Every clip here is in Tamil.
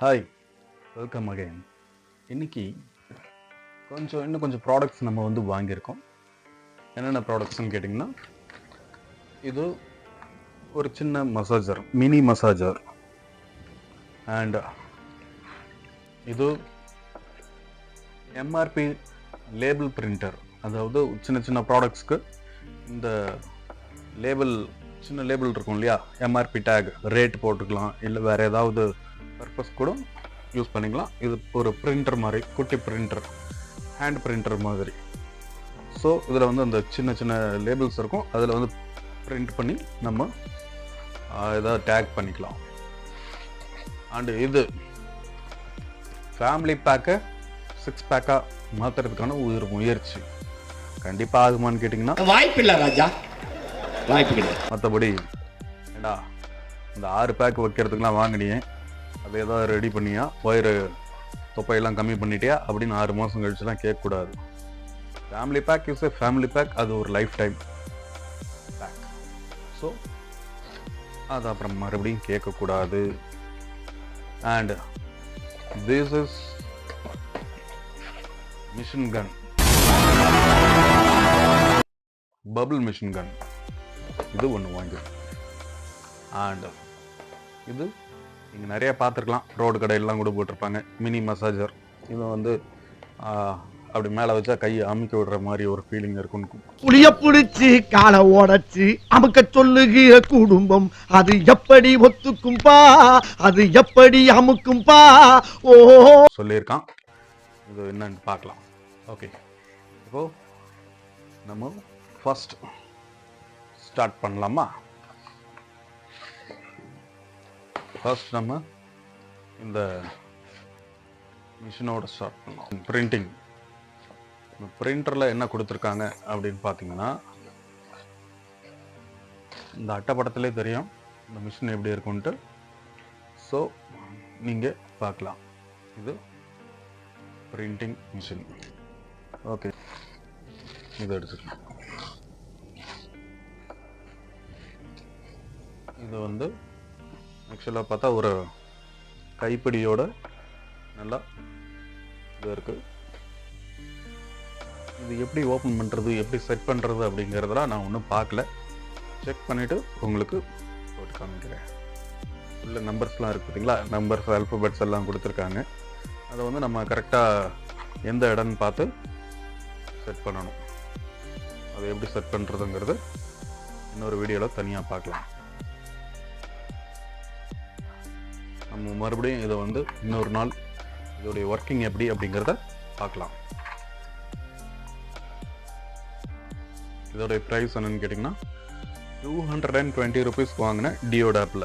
Hi, welcome again. இன்னைக்கு இன்னும் கொஞ்சம் ப்ராடக்ட்ஸ் நம்ம வந்து வாங்கியிருக்கோம். என்னென்ன ப்ராடக்ட்ஸ்னு கேட்டிங்கன்னா, இது ஒரு சின்ன மசாஜர், மினி மசாஜர். அண்ட் இது எம்ஆர்பி லேபிள் பிரிண்டர். அதாவது சின்ன சின்ன ப்ராடக்ட்ஸ்க்கு இந்த லேபிள், சின்ன லேபிள் இருக்கும் இல்லையா, எம்ஆர்பி டேக், ரேட் போட்டுக்கலாம், இல்லை வேறு ஏதாவது பர்பஸ் கூட யூஸ் பண்ணிக்கலாம். இது ஒரு பிரிண்டர் மாதிரி, குட்டி பிரிண்டர், ஹேண்ட் பிரிண்டர் மாதிரி. ஸோ இதில் வந்து அந்த சின்ன சின்ன லேபிள்ஸ் இருக்கும், அதில் வந்து பிரிண்ட் பண்ணி நம்ம ஏதாவது டேக் பண்ணிக்கலாம். அண்டு இது ஃபேமிலி பேக்கை 6 பேக்காக மாற்றுறதுக்கான ஒரு முயற்சி. கண்டிப்பாக ஆகுமான்னு கேட்டிங்கன்னா வாய்ப்பில்லை ராஜா, வாய்ப்பு கிடையாது. மற்றபடி ஏண்டா இந்த 6 பேக் வைக்கிறதுக்கெலாம் வாங்கினியே, அதை ஏதாவது ரெடி பண்ணியா, ஒயரு தொப்பையெல்லாம் கம்மி பண்ணிட்டியா அப்படின்னு 6 மாதம் கழிச்சுலாம் கேட்கக்கூடாது. Family pack is a family pack, அது ஒரு லைஃப் டைம் பேக். ஸோ அது அப்புறம் மறுபடியும் கேட்கக்கூடாது. And this is machine gun, bubble machine gun. இது ஒன்று வாங்கிடும். அண்ட் இது நீங்கள் நிறைய பார்த்துருக்கலாம், ரோடு கடையெல்லாம் கூட போட்டிருப்பாங்க, மினி மசாஜர். இது வந்து அப்படி மேலே வச்சா கையை அமுக்கி விடுற மாதிரி ஒரு ஃபீலிங் இருக்கும். புளிய புடிச்சு காலை ஓடச்சு அமுக்க சொல்லுகிற குடும்பம் அது எப்படி ஒத்துக்கும்பா, அது எப்படி அமுக்கும்பா. ஓ சொல்லியிருக்கான். இது என்னன்னு பார்க்கலாம். ஓகே, இப்போது நம்ம ஃபர்ஸ்ட் ஸ்டார்ட் பண்ணலாமா? ஃபர்ஸ்ட் நம்ம இந்த மிஷினோட ஸ்டார்ட் பண்ணலாம். பிரிண்டிங். பிரிண்டரில் என்ன கொடுத்துருக்காங்க அப்படின்னு பார்த்தீங்கன்னா, இந்த அட்டைப்படத்திலே தெரியும் இந்த மிஷின் எப்படி இருக்குன்ட்டு. ஸோ நீங்கள் பார்க்கலாம், இது பிரிண்டிங் மிஷின். ஓகே, இதை எடுத்துக்கலாம். இது வந்து ஆக்சுவலாக பார்த்தா ஒரு கைப்பிடியோட நல்லா இது இருக்குது. இது எப்படி ஓப்பன் பண்ணுறது, எப்படி செட் பண்ணுறது அப்படிங்கிறதெல்லாம் நான் ஒன்றும் பார்க்கல. செக் பண்ணிவிட்டு உங்களுக்கு போட்டு காமிக்கிறேன். உள்ள நம்பர்ஸ்லாம் இருக்குது பார்த்தீங்களா, நம்பர்ஸ், ஆல்ஃபபெட்ஸ் எல்லாம் கொடுத்துருக்காங்க. அதை வந்து நம்ம கரெக்டாக எந்த இடம்னு பார்த்து செட் பண்ணணும். அதை எப்படி செட் பண்ணுறதுங்கிறது இன்னொரு வீடியோவில் தனியாக பார்க்கலாம். நம்ம மறுபடியும் இதை வந்து இன்னொரு நாள் இதோடைய ஒர்க்கிங் எப்படி அப்படிங்கிறத பார்க்கலாம். இதோடைய ப்ரைஸ் என்னன்னு கேட்டிங்கன்னா 220 rupees வாங்கினேன் DeoDapல.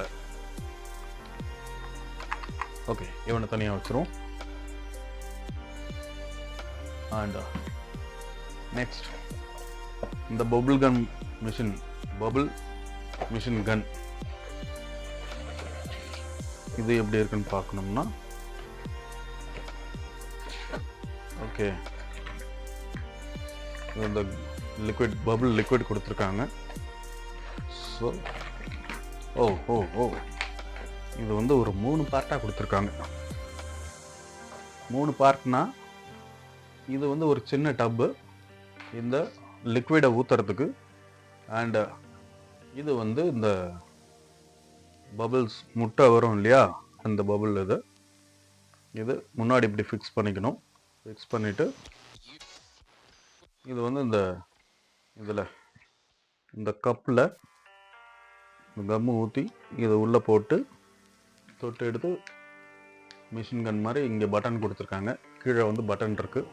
ஓகே, இவனை தனியாக வச்சிருவோம். அண்ட் நெக்ஸ்ட் இந்த பபிள் மிஷின் கன் இது எப்படி இருக்குன்னு பார்க்கணும்னா, ஓகே, இந்த பபிள் லிக்விட் கொடுத்துருக்காங்க. ஸோ இது வந்து ஒரு 3 பார்ட்டாக கொடுத்துருக்காங்க. 3 பார்ட்னா இது வந்து ஒரு சின்ன டப்பு இந்த லிக்விடை ஊற்றுறதுக்கு. அண்ட் இது வந்து இந்த பபிள்ஸ் முட்டை வரும் இல்லையா, அந்த பபிள் இது முன்னாடி இப்படி ஃபிக்ஸ் பண்ணிக்கணும். ஃபிக்ஸ் பண்ணிவிட்டு இது வந்து இந்த கப்பில் கம்மு ஊற்றி இதை உள்ளே போட்டு தொட்டு எடுத்து மிஷின் கன் மாதிரி இங்கே பட்டன் கொடுத்துருக்காங்க. கீழே வந்து பட்டன் இருக்குது,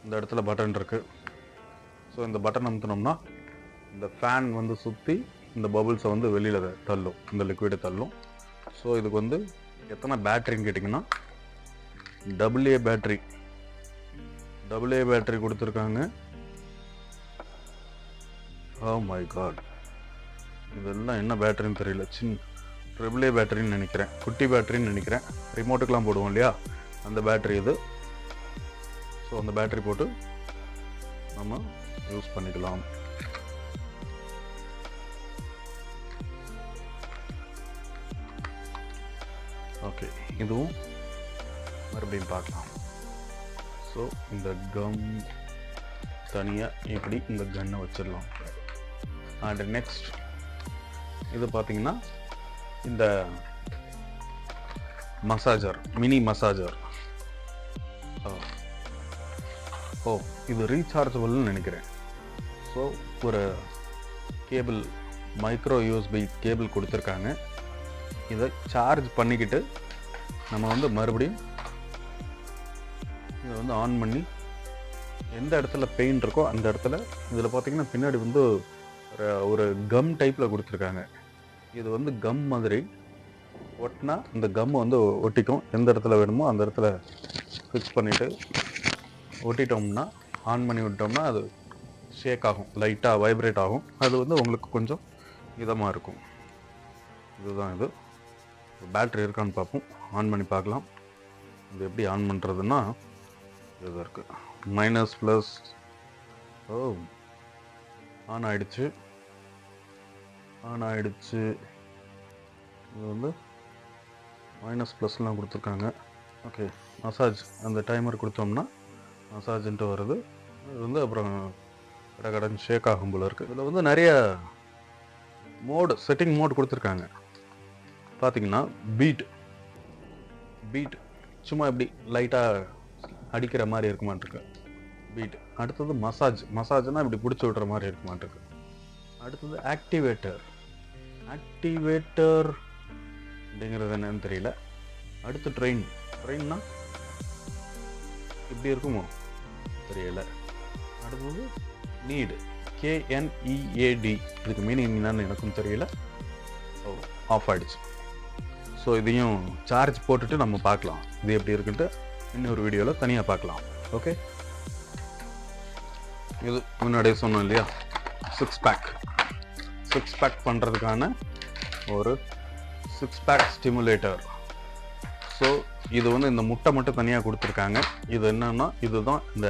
இந்த இடத்துல பட்டன் இருக்குது. ஸோ இந்த பட்டன் அமுத்தினோம்னா இந்த ஃபேன் வந்து சுற்றி இந்த பபுள்ஸை வந்து வெளியில் தள்ளும், இந்த லிக்விடை தள்ளும். ஸோ இதுக்கு வந்து எத்தனை பேட்டரின்னு கேட்டிங்கன்னா AA பேட்டரி கொடுத்துருக்காங்க. ஓ மை காட், இதெல்லாம் என்ன பேட்டரின்னு தெரியல. AAA பேட்டரின்னு நினைக்கிறேன், குட்டி பேட்டரின்னு நினைக்கிறேன். ரிமோட்டுக்கெலாம் போடுவோம் இல்லையா, அந்த பேட்டரி இது. ஸோ அந்த பேட்டரி போட்டு நம்ம யூஸ் பண்ணிக்கலாம். ஓகே, இதுவும் மறுபடியும் பார்க்கலாம். ஸோ இந்த கம் தனியாக இப்படி இந்த கன்னை வச்சிடலாம். அண்ட் நெக்ஸ்ட் இது பார்த்தீங்கன்னா இந்த மசாஜர், மினி மசாஜர். ஓ இது ரீசார்ஜபிள்னு நினைக்கிறேன். ஸோ ஒரு கேபிள், மைக்ரோ யூஎஸ்பி கேபிள் கொடுத்துருக்காங்க. இதை சார்ஜ் பண்ணிக்கிட்டு நம்ம வந்து மறுபடியும் இதை வந்து ஆன் பண்ணி எந்த இடத்துல பெயின் இருக்கோ அந்த இடத்துல, இதில் பார்த்தீங்கன்னா பின்னாடி வந்து ஒரு கம் டைப்பில் கொடுத்துருக்காங்க. இது வந்து கம் மாதிரி ஒட்டினா இந்த கம் வந்து ஒட்டிக்கும். எந்த இடத்துல வேணுமோ அந்த இடத்துல ஃபிக்ஸ் பண்ணிவிட்டு ஒட்டிட்டோம்னா, ஆன் பண்ணி விட்டோம்னா அது ஷேக் ஆகும், லைட்டாக வைப்ரேட் ஆகும். அது வந்து உங்களுக்கு கொஞ்சம் இதமாக இருக்கும். இதுதான் இது. பேட்ரி இருக்கான்னு பார்ப்போம், ஆன் பண்ணி பார்க்கலாம். இது எப்படி ஆன் பண்ணுறதுன்னா, இது இருக்குது மைனஸ் ப்ளஸ். ஓ ஆன் ஆயிடுச்சு. இது வந்து மைனஸ் ப்ளஸ்லாம் கொடுத்துருக்காங்க. ஓகே, மசாஜ் அந்த டைமர் கொடுத்தோம்னா மசாஜ்ன்ட்டு வருது. இது வந்து அப்புறம் கடன் ஷேக் ஆகும் போல இருக்குது. இதில் வந்து நிறைய மோடு, செட்டிங் மோடு கொடுத்துருக்காங்க. பார்த்தீங்கன்னா பீட் சும்மா இப்படி லைட்டாக அடிக்கிற மாதிரி இருக்க மாட்டிருக்கு பீட். அடுத்தது மசாஜ்னால் இப்படி பிடிச்சி விடுற மாதிரி இருக்க மாட்டிருக்கு. அடுத்தது ஆக்டிவேட்டர் அப்படிங்கிறது என்னன்னு தெரியல. அடுத்து ட்ரெயின்னா இப்படி இருக்குமோ தெரியல. அடுத்தது நீடு, KNEAD, இதுக்கு மீனிங் என்னன்னு எனக்கும் தெரியல. ஆஃப் ஆயிடுச்சு. ஸோ இதையும் சார்ஜ் போட்டுட்டு நம்ம பார்க்கலாம் இது எப்படி இருக்குன்ட்டு. இன்னொரு வீடியோவில் தனியாக பார்க்கலாம். ஓகே, இது முன்னாடியே சொன்னோம் இல்லையா, சிக்ஸ் பேக் பண்ணுறதுக்கான ஒரு 6-pack ஸ்டிமுலேட்டர். ஸோ இது வந்து இந்த முட்டை மட்டும் தனியாக கொடுத்துருக்காங்க. இது என்னன்னா, இதுதான் இந்த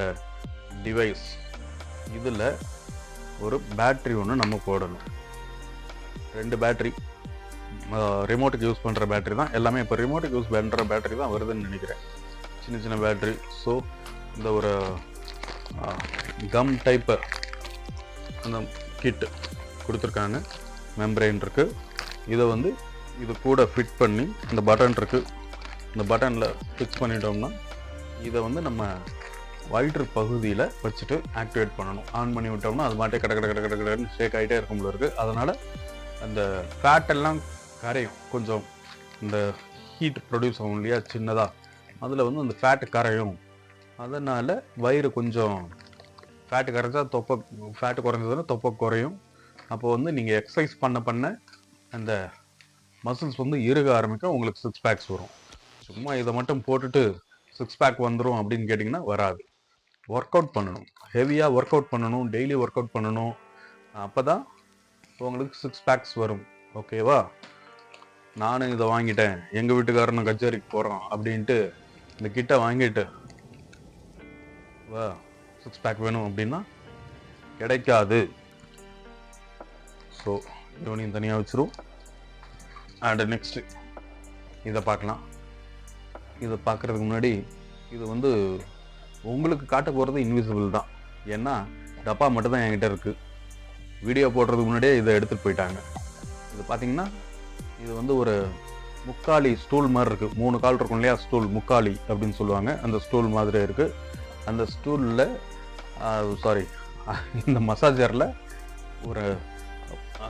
டிவைஸ். இதில் ஒரு பேட்ரி ஒன்று நம்ம போடணும். 2 பேட்ரி, ரிமோட்டுக்கு யூஸ் பண்ணுற பேட்ரி தான் எல்லாமே. இப்போ ரிமோட்டுக்கு யூஸ் பண்ணுற பேட்ரி தான் வருதுன்னு நினைக்கிறேன், சின்ன பேட்ரி. ஸோ இந்த ஒரு கம் டைப்பு அந்த கிட்டு கொடுத்துருக்காங்க. மெம்பரைன் இருக்குது. இதை வந்து இது கூட ஃபிட் பண்ணி இந்த பட்டன் இருக்குது, இந்த பட்டனில் ஃபிக்ஸ் பண்ணிட்டோம்னா இதை வந்து நம்ம வயிற்று பகுதியில் வச்சுட்டு ஆக்டிவேட் பண்ணணும். ஆன் பண்ணி விட்டோம்னா அது மாட்டே கடன்னு ஷேக் ஆகிட்டே இருக்கும் போல இருக்குது. அதனால் அந்த ஃபேட்டெல்லாம் கரையும். கொஞ்சம் இந்த ஹீட் ப்ரொடியூஸ் ஆகும் இல்லையா சின்னதாக, அதில் வந்து அந்த ஃபேட்டு கரையும். அதனால் வயிறு கொஞ்சம் ஃபேட்டு கரைச்சா ஃபேட்டு குறைஞ்சதுன்னா தொப்பை குறையும். அப்போ வந்து நீங்கள் எக்ஸசைஸ் பண்ண அந்த மசில்ஸ் வந்து இறுக ஆரம்பிக்கும், உங்களுக்கு 6 பேக்ஸ் வரும். சும்மா இதை மட்டும் போட்டுட்டு 6 பேக் வந்துடும் அப்படின்னு கேட்டிங்கன்னா வராது. ஒர்க் அவுட் பண்ணணும், ஹெவியாக ஒர்க் அவுட் பண்ணணும், டெய்லி ஒர்க் அவுட் பண்ணணும். அப்போ தான் உங்களுக்கு 6 பேக்ஸ் வரும். ஓகேவா? நானும் இதை வாங்கிட்டேன், எங்கள் வீட்டுக்காரனும் கச்சேரிக்கு போகிறோம் அப்படின்ட்டு இந்த கிட்ட வாங்கிட்டு வா 6 பேக் வேணும் அப்படின்னா கிடைக்காது. ஸோ இவனையும் தனியாக வச்சிரும். அண்ட் நெக்ஸ்ட்டு இதை பார்க்கலாம். இதை பார்க்குறதுக்கு முன்னாடி இது வந்து உங்களுக்கு காட்ட போகிறது இன்விசிபிள் தான். ஏன்னா டப்பா மட்டும் தான் என்கிட்ட இருக்குது. வீடியோ போடுறதுக்கு முன்னாடியே இதை எடுத்துகிட்டு போயிட்டாங்க. இது பார்த்தீங்கன்னா இது வந்து ஒரு முக்காலி ஸ்டூல் மாதிரி இருக்குது. 3 கால் இருக்கும் இல்லையா, ஸ்டூல் முக்காலி அப்படின்னு சொல்லுவாங்க. அந்த ஸ்டூல் மாதிரி இருக்குது. அந்த ஸ்டூலில் இந்த மசாஜரில் ஒரு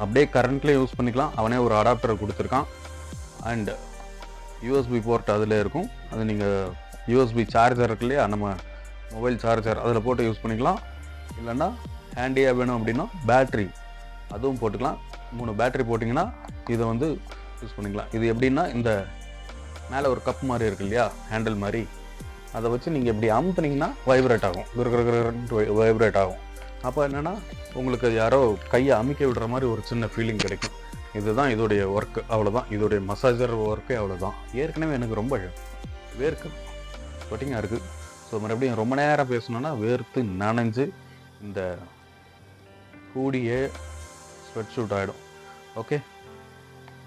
அப்படியே கரண்ட்லேயே யூஸ் பண்ணிக்கலாம். அவனே ஒரு அடாப்டர் கொடுத்துருக்கான். அண்ட் யூஎஸ்பி போர்ட் அதில் இருக்கும். அது நீங்கள் யூஎஸ்பி சார்ஜர் இருக்கு இல்லையா, நம்ம மொபைல் சார்ஜர், அதில் போட்டு யூஸ் பண்ணிக்கலாம். இல்லைன்னா ஹேண்டியாக வேணும் அப்படின்னா பேட்ரி அதுவும் போட்டுக்கலாம். 3 பேட்ரி போட்டிங்கன்னா இதை வந்து யூஸ் பண்ணிக்கலாம். இது எப்படின்னா, இந்த மேலே ஒரு கப் மாதிரி இருக்கு இல்லையா, ஹேண்டில் மாதிரி, அதை வச்சு நீங்கள் இப்படி அமுத்துனீங்கன்னா வைப்ரேட் ஆகும், வைப்ரேட் ஆகும். அப்போ என்னென்னா உங்களுக்கு யாரோ கையை அமுக்க விடுற மாதிரி ஒரு சின்ன ஃபீலிங் கிடைக்கும். இதுதான் இதோடைய ஒர்க்கு, அவ்வளோதான். இதோடைய மசாஜர் ஒர்க்கே அவ்வளோதான். ஏற்கனவே எனக்கு ரொம்ப வேர்க்கு ஸ்வெட்டிங்காக இருக்குது. ஸோ மறுபடியும் ரொம்ப நேரம் பேசணுன்னா வேர்த்து நனைஞ்சு இந்த கூடியே ஸ்வெட் ஷூட் ஆகிடும். ஓகே,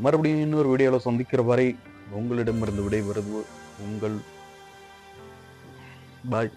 மறுபடியும் இன்னொரு வீடியோவில் சந்திக்கிற வரை உங்களிடமிருந்து விடைபெறுவது உங்கள் பாய்.